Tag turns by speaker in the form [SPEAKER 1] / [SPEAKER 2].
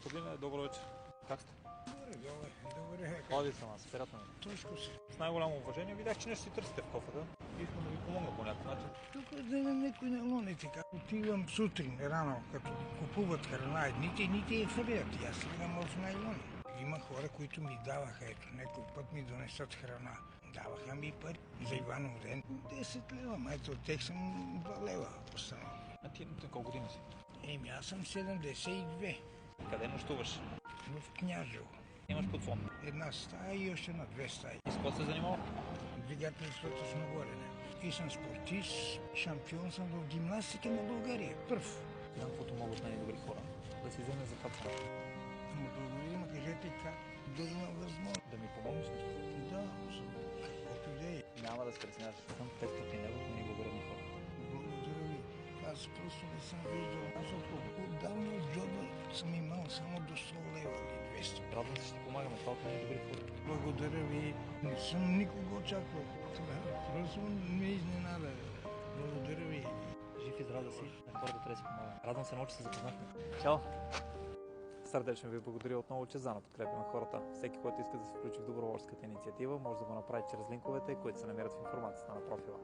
[SPEAKER 1] Господине, добро вечер. Как сте?
[SPEAKER 2] Добре.
[SPEAKER 1] Ходи съм аз, приятно ми.
[SPEAKER 2] Точно си.
[SPEAKER 1] С най-голямо уважение видях, че нещо си търсите в кофата. Искам да ви помогна по някакъв начин.
[SPEAKER 2] Тук да някой налони така. Отивам сутрин рано, като купуват храна едните я фалират. И аз гледам в найлони. Има хора, които ми даваха, ето, някой път ми донесат храна. Даваха ми пари за Иванов ден. 10 лева, ето от тях съм 2 лева останал.
[SPEAKER 1] А ти колко години си?
[SPEAKER 2] Аз съм 72.
[SPEAKER 1] Къде нощуваш?
[SPEAKER 2] В Княжево.
[SPEAKER 1] Имаш подслон.
[SPEAKER 2] Една стая и още на 2 стаи.
[SPEAKER 1] И с какво се занимава?
[SPEAKER 2] Двигателството с нагорене. И съм спортист, шампион съм в гимнастика на България. Пръв.
[SPEAKER 1] Знам, каквото могат най-добри хора. Да си вземе за това.
[SPEAKER 2] Но благодаря, кажете как да има възможност.
[SPEAKER 1] Да ми помогнеш нещо.
[SPEAKER 2] Да, каквото да е.
[SPEAKER 1] Няма да се пресмяваш. Съм 500 евро, не благородни хора.
[SPEAKER 2] Благодаря ви. Аз просто не съм виждал. Аз отдавна от джоба съм имал само до 100 лева или 200.
[SPEAKER 1] Радвам се, ще ти помагаме. Това от най-добри хора.
[SPEAKER 2] Благодаря ви. Не съм никого очаквал. Това просто ме изненада. Благодаря ви.
[SPEAKER 1] Жив и здрав да си. На хората трябва да си помагаме. Радвам се, много, че се запознахме. Чао! Сърдечно ви благодаря отново, че зана подкрепяме хората. Всеки, който иска да се включи в доброволческата инициатива, може да го направи чрез линковете, които се намират в информацията на профила.